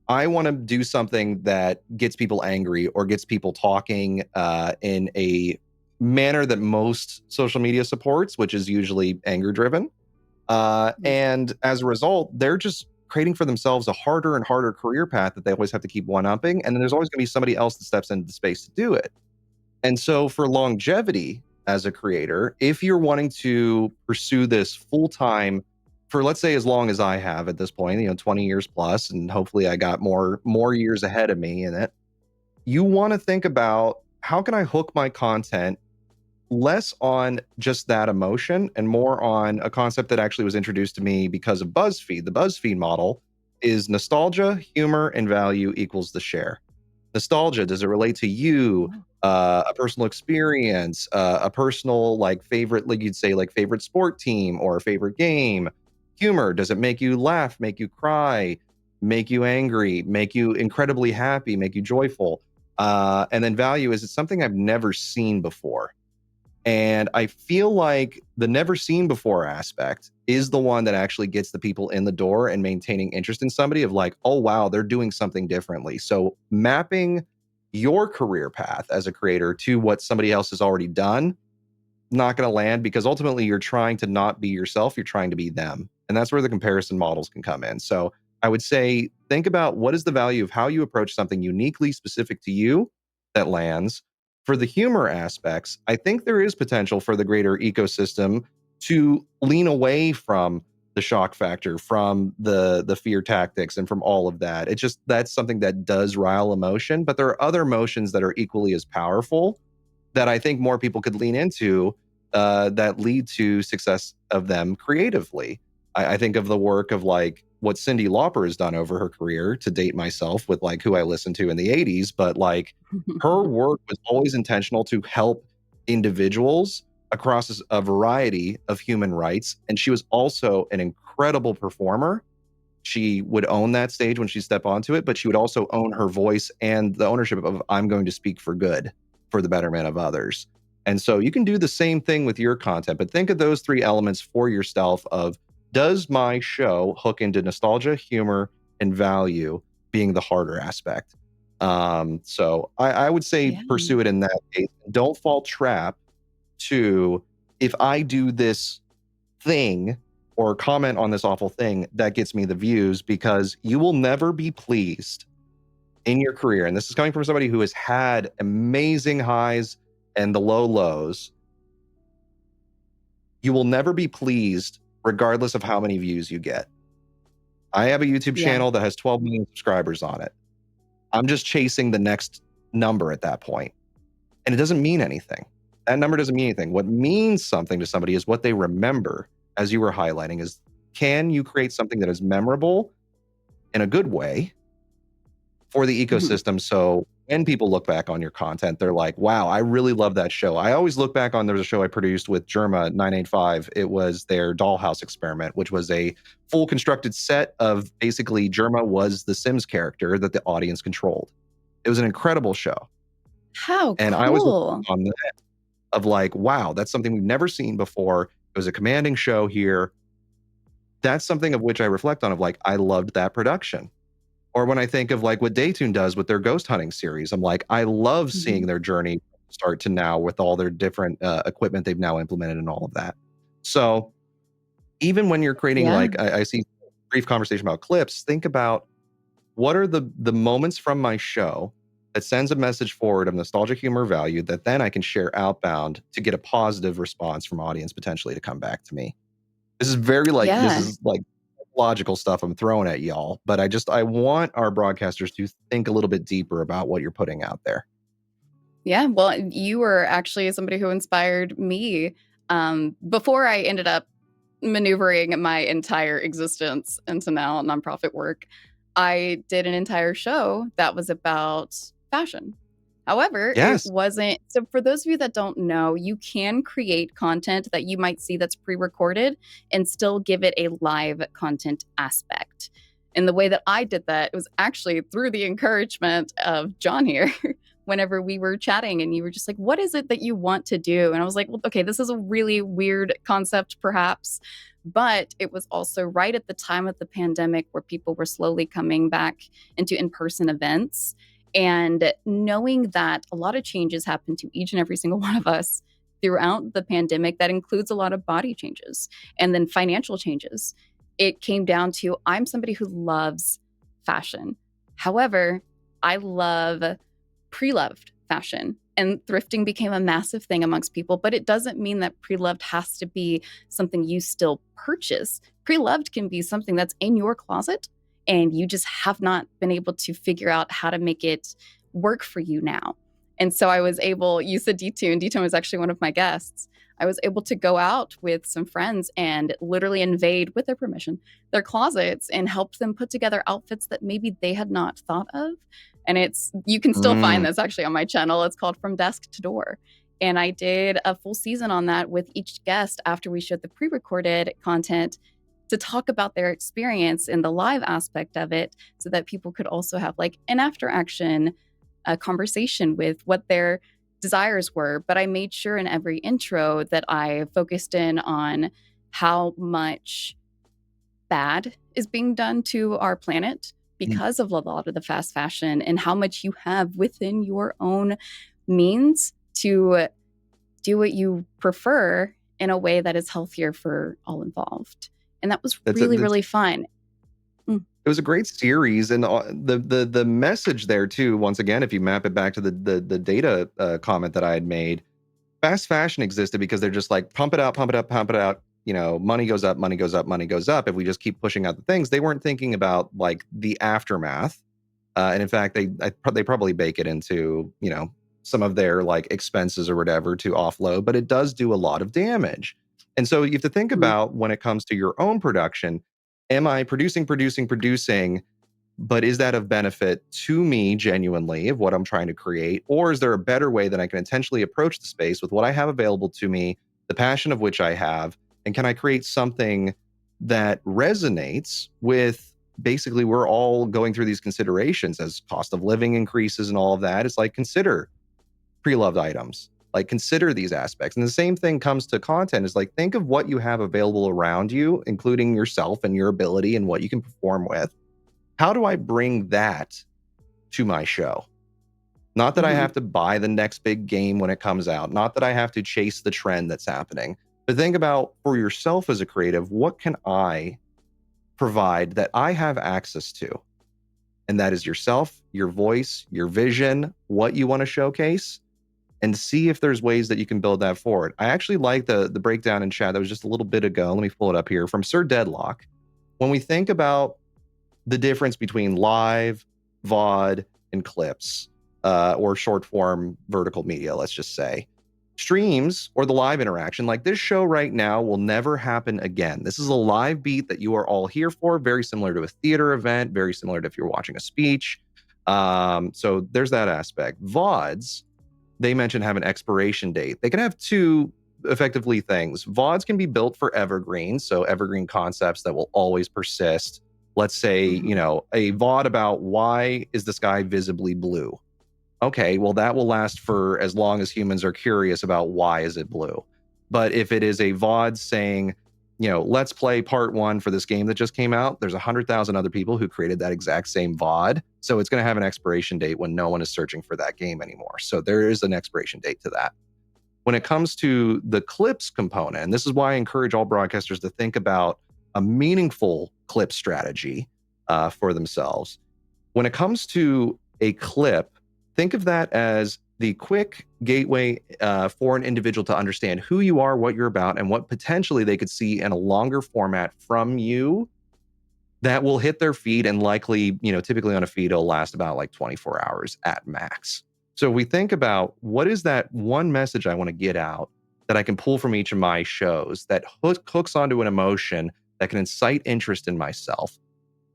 I want to do something that gets people angry or gets people talking in a manner that most social media supports, which is usually anger driven. Yeah. And as a result, they're just creating for themselves a harder and harder career path that they always have to keep one-upping, and then there's always going to be somebody else that steps into the space to do it. And so for longevity as a creator, if you're wanting to pursue this full-time for, let's say, as long as I have at this point, 20 years plus, and hopefully I got more years ahead of me in it, you want to think about, how can I hook my content less on just that emotion and more on a concept that actually was introduced to me because of BuzzFeed. The BuzzFeed model is nostalgia, humor, and value equals the share. Nostalgia, does it relate to you, a personal experience, a personal like favorite, like you'd say, like favorite sport team or favorite game? Humor, does it make you laugh, make you cry, make you angry, make you incredibly happy, make you joyful? And then value, is it something I've never seen before? And I feel like the never seen before aspect is the one that actually gets the people in the door and maintaining interest in somebody, of like, oh, wow, they're doing something differently. So mapping your career path as a creator to what somebody else has already done, not going to land, because ultimately you're trying to not be yourself, you're trying to be them. And that's where the comparison models can come in. So I would say, think about what is the value of how you approach something uniquely specific to you that lands. For the humor aspects, I think there is potential for the greater ecosystem to lean away from the shock factor, from the fear tactics, and from all of that. It's just, that's something that does rile emotion, but there are other emotions that are equally as powerful that I think more people could lean into, that lead to success of them creatively. I think of the work of like what Cyndi Lauper has done over her career, to date myself with like who I listened to in the 80s, but like her work was always intentional to help individuals across a variety of human rights. And she was also an incredible performer. She would own that stage when she stepped onto it, but she would also own her voice and the ownership of, I'm going to speak for good, for the betterment of others. And so you can do the same thing with your content, but think of those three elements for yourself of, does my show hook into nostalgia, humor, and value being the harder aspect? So I would say Yeah. pursue it in that case. Don't fall trap to, if I do this thing or comment on this awful thing, that gets me the views, because you will never be pleased in your career. And this is coming from somebody who has had amazing highs and the low lows. You will never be pleased regardless of how many views you get. I have a YouTube Yeah. channel that has 12 million subscribers on it. I'm just chasing the next number at that point. And it doesn't mean anything. That number doesn't mean anything. What means something to somebody is what they remember, as you were highlighting, is, can you create something that is memorable in a good way for the Mhm. ecosystem? So when people look back on your content, they're like, wow, I really love that show. I always look back on, there was a show I produced with Germa 985. It was their dollhouse experiment, which was a full constructed set of, basically Germa was the Sims character that the audience controlled. It was an incredible show. How And I always look cool. back on that of like, wow, that's something we've never seen before. It was a commanding show here. That's something of which I reflect on, of like, I loved that production. Or when I think of like what Daytune does with their ghost hunting series, I'm like, I love seeing Mhm. their journey from start to now with all their different equipment they've now implemented and all of that. So even when you're creating, Yeah. like, I see brief conversation about clips, think about, what are the moments from my show that sends a message forward of nostalgia, humor, value, that then I can share outbound to get a positive response from audience potentially to come back to me. This is very like, this Yeah. is like logical stuff I'm throwing at y'all, but I want our broadcasters to think a little bit deeper about what you're putting out there. Yeah. Well, you were actually somebody who inspired me, before I ended up maneuvering my entire existence into now nonprofit work. I did an entire show that was about fashion. However, it Yes. wasn't. So, for those of you that don't know, you can create content that you might see that's pre recorded and still give it a live content aspect. And the way that I did that was actually through the encouragement of John here. Whenever we were chatting and you were just like, what is it that you want to do? And I was like, well, okay, this is a really weird concept, perhaps. But it was also right at the time of the pandemic where people were slowly coming back into in person events. And knowing that a lot of changes happened to each and every single one of us throughout the pandemic, that includes a lot of body changes and then financial changes. it came down to I'm somebody who loves fashion. However, I love pre-loved fashion, and thrifting became a massive thing amongst people, but it doesn't mean that pre-loved has to be something you still purchase. Pre-loved can be something that's in your closet and you just have not been able to figure out how to make it work for you now. And so I was able, you said D2, and D2 was actually one of my guests. I was able to go out with some friends and literally invade, with their permission, their closets and help them put together outfits that maybe they had not thought of. And you can still find this actually on my channel. It's called From Desk to Door. And I did a full season on that with each guest after we showed the pre-recorded content to talk about their experience in the live aspect of it, so that people could also have like an after action conversation with what their desires were. But I made sure in every intro that I focused in on how much bad is being done to our planet because of a lot of the fast fashion, and how much you have within your own means to do what you prefer in a way that is healthier for all involved. And that was really fun. It was a great series, and the message there too. Once again, if you map it back to the data comment that I had made, fast fashion existed because they're just like pump it out, pump it up, pump it out. You know, money goes up, money goes up, money goes up. If we just keep pushing out the things, they weren't thinking about like the aftermath. And in fact, they probably bake it into, you know, some of their like expenses or whatever to offload, but it does do a lot of damage. And so you have to think about, when it comes to your own production, am I producing, but is that of benefit to me genuinely of what I'm trying to create? Or is there a better way that I can intentionally approach the space with what I have available to me, the passion of which I have, and can I create something that resonates with, basically, we're all going through these considerations as cost of living increases and all of that. It's like, consider pre-loved items, like consider these aspects. And the same thing comes to content, is like, think of what you have available around you, including yourself and your ability and what you can perform with. How do I bring that to my show? Not that I have to buy the next big game when it comes out, not that I have to chase the trend that's happening, but think about, for yourself as a creative, what can I provide that I have access to? And that is yourself, your voice, your vision, what you want to showcase, and see if there's ways that you can build that forward. I actually like the breakdown in chat that was just a little bit ago. Let me pull it up here from Sir Deadlock. When we think about the difference between live, VOD, and clips, or short form vertical media, let's just say, streams or the live interaction, like this show right now, will never happen again. This is a live beat that you are all here for, very similar to a theater event, very similar to if you're watching a speech. So there's that aspect. VODs, they mentioned, have an expiration date. They can have two effectively things. VODs can be built for evergreen, so evergreen concepts that will always persist. Let's say, you know, a VOD about why is the sky visibly blue? Okay, well, that will last for as long as humans are curious about why is it blue. But if it is a VOD saying, you know, let's play part 1 for this game that just came out, there's 100,000 other people who created that exact same VOD. So it's going to have an expiration date when no one is searching for that game anymore. So there is an expiration date to that. When it comes to the clips component, and this is why I encourage all broadcasters to think about a meaningful clip strategy for themselves. When it comes to a clip, think of that as the quick gateway for an individual to understand who you are, what you're about, and what potentially they could see in a longer format from you that will hit their feed, and likely, you know, typically on a feed, it'll last about like 24 hours at max. So we think about, what is that one message I want to get out that I can pull from each of my shows that hooks onto an emotion that can incite interest in myself?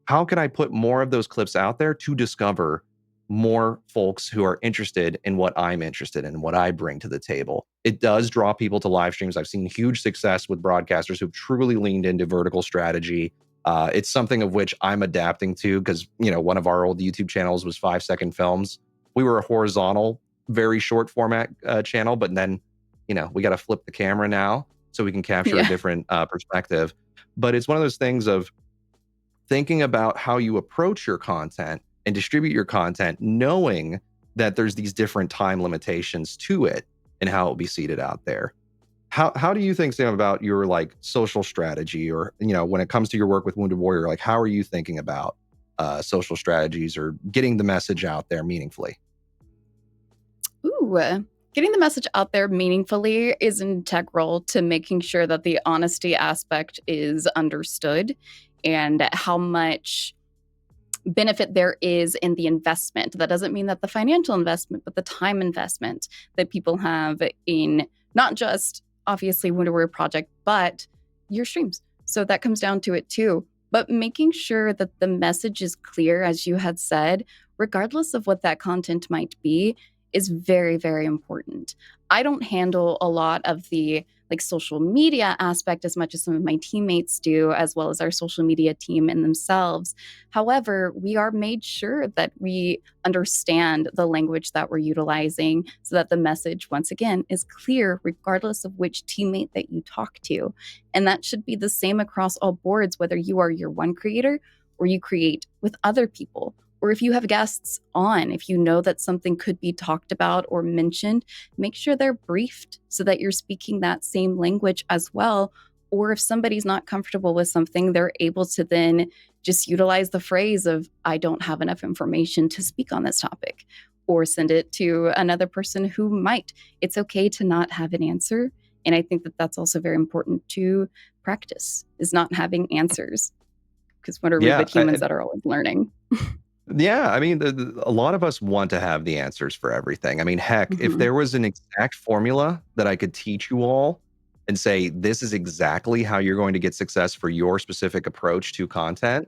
How can I put more of those clips out there to discover more folks who are interested in what I'm interested in, what I bring to the table? It does draw people to live streams. I've seen huge success with broadcasters who've truly leaned into vertical strategy. It's something of which I'm adapting to, because, you know, one of our old YouTube channels was 5-second films. We were a horizontal, very short format channel, but then, you know, we got to flip the camera now so we can capture a different perspective. But it's one of those things of thinking about how you approach your content and distribute your content, knowing that there's these different time limitations to it and how it will be seeded out there. How do you think, Sam, about your like social strategy, or when it comes to your work with Wounded Warrior, like how are you thinking about social strategies or getting the message out there meaningfully? Ooh, getting the message out there meaningfully is integral to making sure that the honesty aspect is understood and how much benefit there is in the investment. That doesn't mean that the financial investment, but the time investment that people have in not just obviously Wounded Warrior Project, but your streams. So that comes down to it too. But making sure that the message is clear, as you had said, regardless of what that content might be, is very, very important. I don't handle a lot of the like social media aspect as much as some of my teammates do, as well as our social media team in themselves. However, we are made sure that we understand the language that we're utilizing so that the message, once again, is clear regardless of which teammate that you talk to. And that should be the same across all boards, whether you are your one creator or you create with other people. Or if you have guests on, if you know that something could be talked about or mentioned, make sure they're briefed so that you're speaking that same language as well. Or if somebody's not comfortable with something, they're able to then just utilize the phrase of, I don't have enough information to speak on this topic, or send it to another person who might. It's okay to not have an answer. And I think that that's also very important to practice, is not having answers. Because what are we Yeah, but humans that are always learning? yeah. I mean, a lot of us want to have the answers for everything. I mean, heck, if Mhm. there was an exact formula that I could teach you all and say, this is exactly how you're going to get success for your specific approach to content,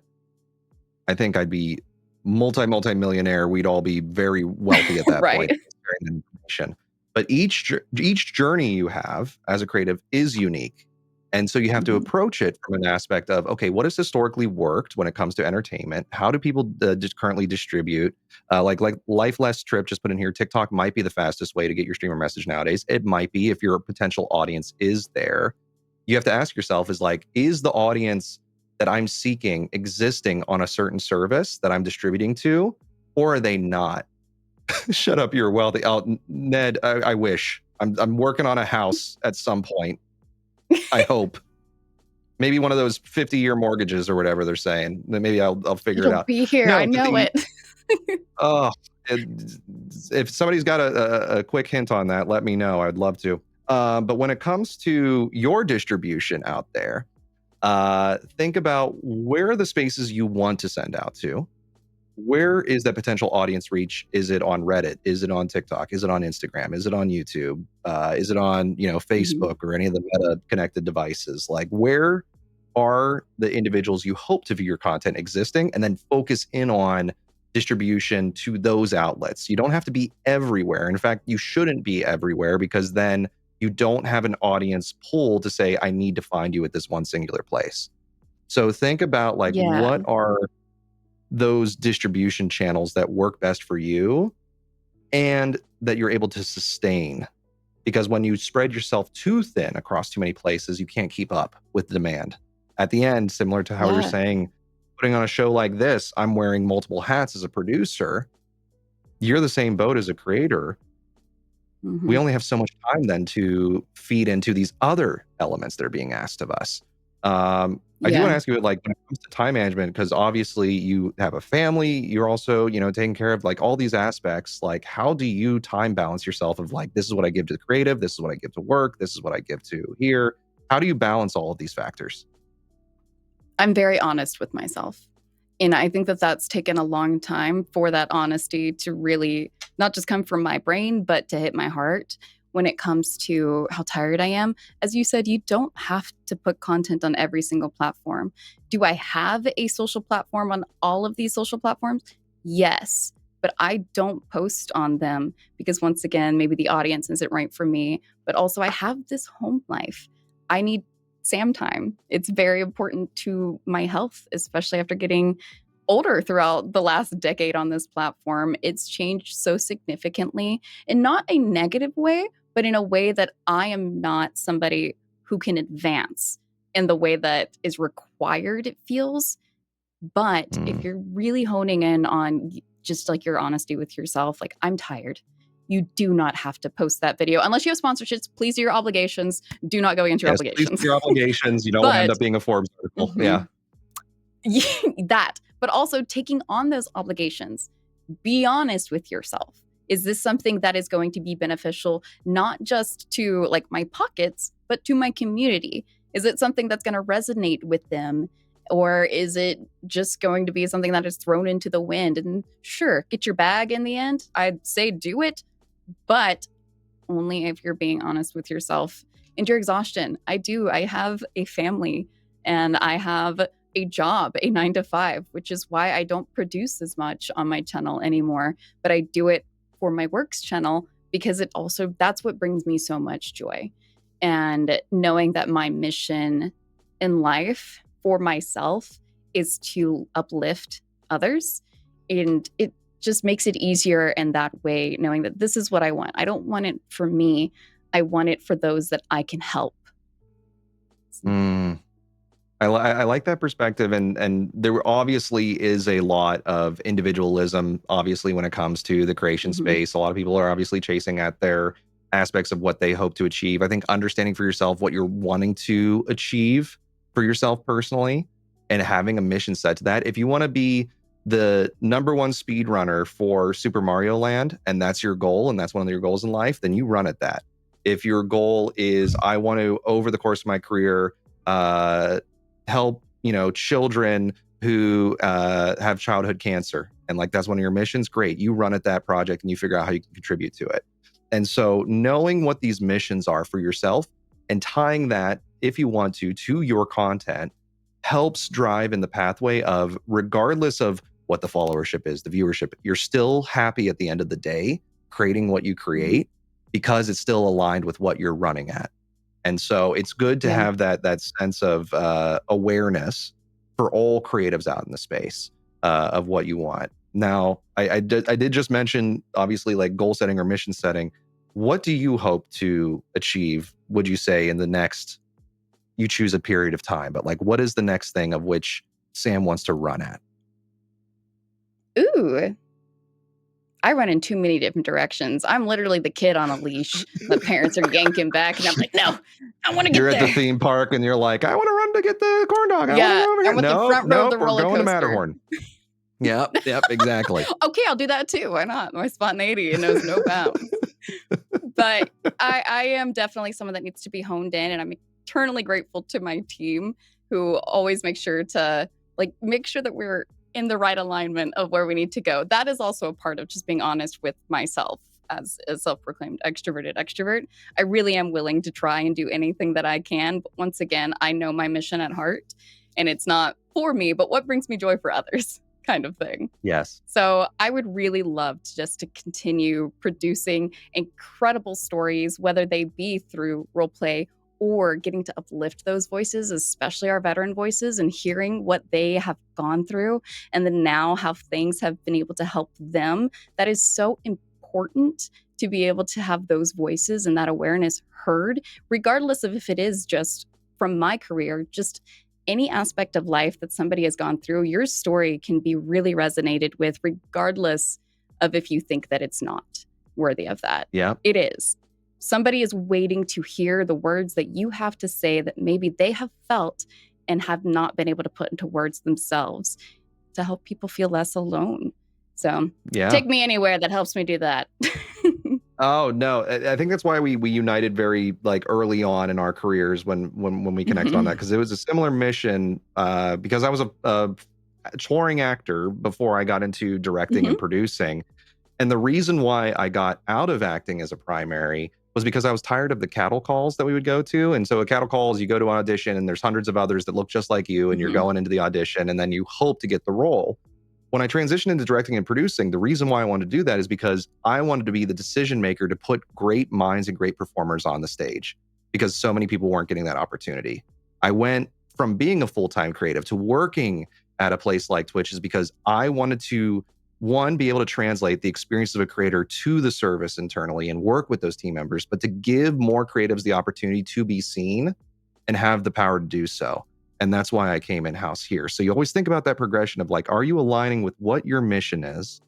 I think I'd be multi-millionaire. We'd all be very wealthy at that Right. point, sharing that information. But each journey you have as a creative is unique. And so you have to Mhm. approach it from an aspect of, okay, what has historically worked when it comes to entertainment? How do people just currently distribute? Like Life Less Trip just put in here, TikTok might be the fastest way to get your streamer message nowadays. It might be if your potential audience is there. You have to ask yourself is the audience that I'm seeking existing on a certain service that I'm distributing to, or are they not? Shut up, you're wealthy. Oh, Ned, I wish. I'm working on a house at some point. I hope. Maybe one of those 50-year mortgages or whatever they're saying. Then maybe I'll figure it It'll out. be here. I No, but know it. oh, if somebody's got a quick hint on that, let me know. I'd love to. But when it comes to your distribution out there, think about where are the spaces you want to send out to. Where is that potential audience reach? Is it on Reddit? Is it on TikTok? Is it on Instagram? Is it on YouTube? Is it on Mhm. Facebook or any of the Meta connected devices? Like, where are the individuals you hope to view your content existing, and then focus in on distribution to those outlets. You don't have to be everywhere. In fact, you shouldn't be everywhere, because then you don't have an audience pull to say, I need to find you at this one singular place. So think about like, Yeah. what are those distribution channels that work best for you and that you're able to sustain? Because when you spread yourself too thin across too many places, you can't keep up with the demand. At the end, similar to how we were Yeah. saying, putting on a show like this, I'm wearing multiple hats as a producer. You're the same boat as a creator. We Mhm. only have so much time then to feed into these other elements that are being asked of us. I do want Yeah. to ask you, like, when it comes to time management, because obviously you have a family, you're also, taking care of like all these aspects. Like, how do you time balance yourself of like, this is what I give to the creative, this is what I give to work, this is what I give to here? How do you balance all of these factors? I'm very honest with myself. And I think that that's taken a long time for that honesty to really not just come from my brain, but to hit my heart when it comes to how tired I am. As you said, you don't have to put content on every single platform. Do I have a social platform on all of these social platforms? Yes. But I don't post on them because, once again, maybe the audience isn't right for me. But also, I have this home life. I need Sam time. It's very important to my health, especially after getting older throughout the last decade on this platform. It's changed so significantly in not a negative way, but in a way that I am not somebody who can advance in the way that is required, it feels. But if Mm. you're really honing in on just like your honesty with yourself, like, I'm tired. you do not have to post that video unless you have sponsorships. Please do your obligations. Do not go against your obligations. Please do your obligations. You don't want to end up being a Forbes article. Yeah. That, but also taking on those obligations. Be honest with yourself. Is this something that is going to be beneficial, not just to like my pockets, but to my community? Is it something that's going to resonate with them? Or is it just going to be something that is thrown into the wind? And sure, get your bag in the end. I'd say do it, but only if you're being honest with yourself and your exhaustion. I have a family and I have a job, a 9-to-5, which is why I don't produce as much on my channel anymore, but I do it for my works channel because that's what brings me so much joy. And knowing that my mission in life for myself is to uplift others, and it just makes it easier in that way, knowing that this is what I want. I don't want it for me. I want it for those that I can help. I like that perspective, and there obviously is a lot of individualism, obviously, when it comes to the creation space. A lot of people are obviously chasing at their aspects of what they hope to achieve. I think understanding for yourself what you're wanting to achieve for yourself personally and having a mission set to that. If you want to be the #1 speedrunner for Super Mario Land, and that's your goal, and that's one of your goals in life, then you run at that. If your goal is, I want to, over the course of my career, help children who have childhood cancer, and like that's one of your missions, great, you run at that project and you figure out how you can contribute to it. And so knowing what these missions are for yourself and tying that, if you want to your content, helps drive in the pathway of, regardless of what the followership is, the viewership, you're still happy at the end of the day creating what you create because it's still aligned with what you're running at. And so it's good to have that sense of awareness for all creatives out in the space of what you want. Now, I did just mention, obviously, like goal setting or mission setting. What do you hope to achieve, would you say, in the next, you choose a period of time, but like what is the next thing of which Sam wants to run at? Ooh. I run in too many different directions. I'm literally the kid on a leash. The parents are yanking back, and I'm like, no, I want to get You're there. at the theme park, and you're like, I want to run to get the corn dog. Yeah, I want the front row of the roller we're going to coaster. Matterhorn. Yep, exactly. Okay, I'll do that too. Why not? My spontaneity knows no bounds. But I am definitely someone that needs to be honed in, and I'm eternally grateful to my team who always make sure to make sure that we're in the right alignment of where we need to go. That is also a part of just being honest with myself as a self-proclaimed extroverted extrovert. I really am willing to try and do anything that I can. But once again, I know my mission at heart, and it's not for me, but what brings me joy for others kind of thing. Yes. So I would really love to continue producing incredible stories, whether they be through roleplay or getting to uplift those voices, especially our veteran voices, and hearing what they have gone through, and then now how things have been able to help them. That is so important, to be able to have those voices and that awareness heard, regardless of if it is just from my career, just any aspect of life that somebody has gone through. Your story can be really resonated with, regardless of if you think that it's not worthy of that. Yeah, it is. Somebody is waiting to hear the words that you have to say that maybe they have felt and have not been able to put into words themselves, to help people feel less alone. So take me anywhere that helps me do that. Oh no, I think that's why we united very early on in our careers when we connected on that, because it was a similar mission. Because I was a touring actor before I got into directing and producing, and the reason why I got out of acting as a primary was because I was tired of the cattle calls that we would go to. And so a cattle calls, you go to an audition and there's hundreds of others that look just like you, and you're going into the audition and then you hope to get the role. When I transitioned into directing and producing, the reason why I wanted to do that is because I wanted to be the decision maker to put great minds and great performers on the stage, because so many people weren't getting that opportunity. I went from being a full-time creative to working at a place like Twitch is because I wanted to, one, be able to translate the experience of a creator to the service internally and work with those team members, but to give more creatives the opportunity to be seen and have the power to do so. And that's why I came in-house here. So you always think about that progression of are you aligning with what your mission is?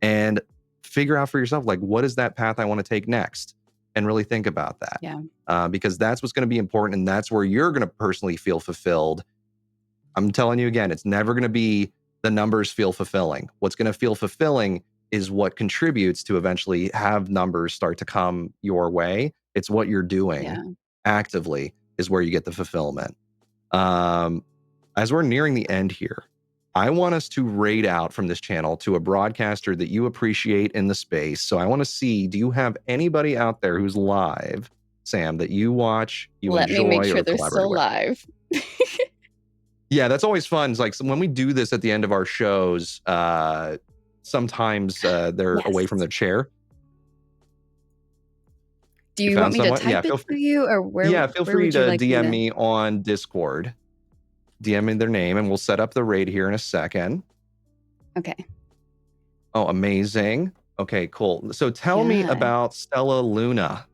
And figure out for yourself, like, what is that path I want to take next? And really think about that. Yeah. Because that's what's going to be important. And that's where you're going to personally feel fulfilled. I'm telling you again, it's never going to be the numbers feel fulfilling. What's going to feel fulfilling is what contributes to eventually have numbers start to come your way. It's what you're doing actively is where you get the fulfillment. As we're nearing the end here, I want us to rate out from this channel to a broadcaster that you appreciate in the space. So I want to see, do you have anybody out there who's live, Sam, that you watch, you Let enjoy, me make sure or they're collaborate still with? live. Yeah, that's always fun. It's like when we do this at the end of our shows, sometimes they're away from Yes. their chair. Do You you want found me to someone? Yeah, type feel it free. to you, or where Yeah, feel where free would you to like me DM to? me on Discord. DM me their name, and we'll set up the raid here in a second. Okay. Oh, amazing. Okay, cool. So tell me Yeah. about Stella Luna.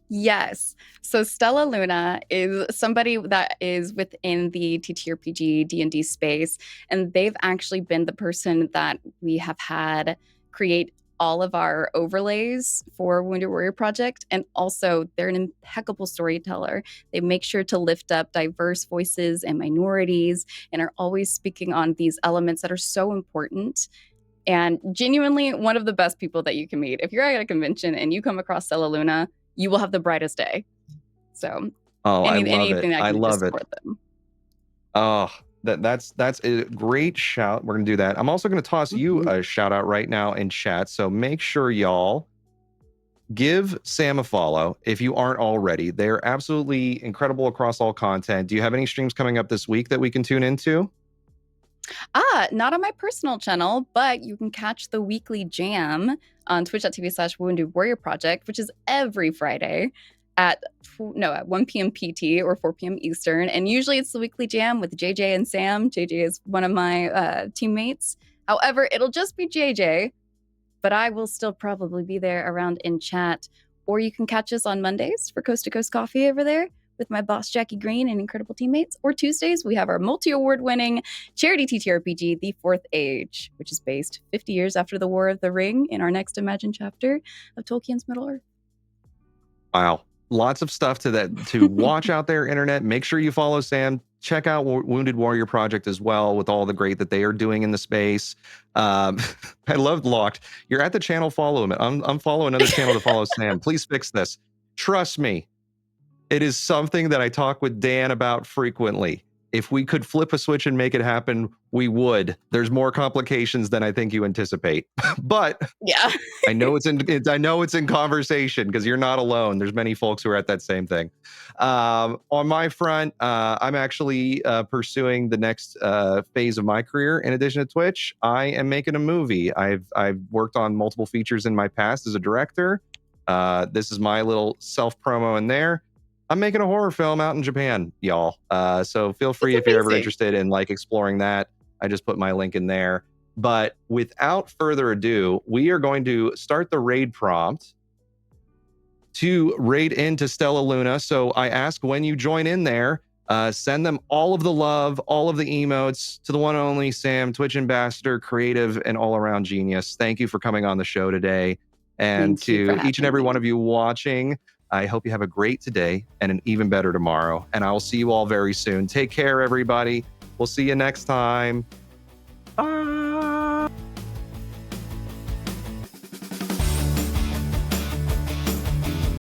Yes. So Stella Luna is somebody that is within the TTRPG D&D space, and they've actually been the person that we have had create all of our overlays for Wounded Warrior Project. And also, they're an impeccable storyteller. They make sure to lift up diverse voices and minorities and are always speaking on these elements that are so important. And genuinely, one of the best people that you can meet. If you're at a convention and you come across Stella Luna, you will have the brightest day. So Oh, I love it. anything that I can do to love it. support them. Oh, that's a great shout. We're gonna do that. I'm also gonna toss you a shout out right now in chat. So make sure y'all give Sam a follow if you aren't already. They're absolutely incredible across all content. Do you have any streams coming up this week that we can tune into? Not on my personal channel, but you can catch the weekly jam on twitch.tv/Wounded Warrior Project, which is every Friday at 1 p.m. PT or 4 p.m. Eastern. And usually it's the weekly jam with JJ and Sam. JJ is one of my teammates. However, it'll just be JJ, but I will still probably be there around in chat. Or you can catch us on Mondays for Coast to Coast Coffee over there with my boss Jackie Green and incredible teammates. Or Tuesdays, we have our multi-award winning charity TTRPG, The Fourth Age, which is based 50 years after the War of the Ring in our next Imagined chapter of Tolkien's Middle-earth. Wow. Lots of stuff to watch out there, internet. Make sure you follow Sam. Check out Wounded Warrior Project as well with all the great that they are doing in the space. I loved Locked. You're at the channel, follow him. Unfollow another channel to follow Sam. Please fix this. Trust me. It is something that I talk with Dan about frequently. If we could flip a switch and make it happen, we would. There's more complications than I think you anticipate. But yeah, I know it's in conversation because you're not alone. There's many folks who are at that same thing. On my front, I'm actually pursuing the next phase of my career. In addition to Twitch, I am making a movie. I've worked on multiple features in my past as a director. This is my little self promo in there. I'm making a horror film out in Japan, y'all. So feel free if you're ever interested in like exploring that. I just put my link in there. But without further ado, we are going to start the raid prompt to raid into Stella Luna. So I ask when you join in there, send them all of the love, all of the emotes to the one and only Sam, Twitch ambassador, creative, and all-around genius. Thank you for coming on the show today. And to each and every one of you watching, I hope you have a great today and an even better tomorrow. And I will see you all very soon. Take care, everybody. We'll see you next time.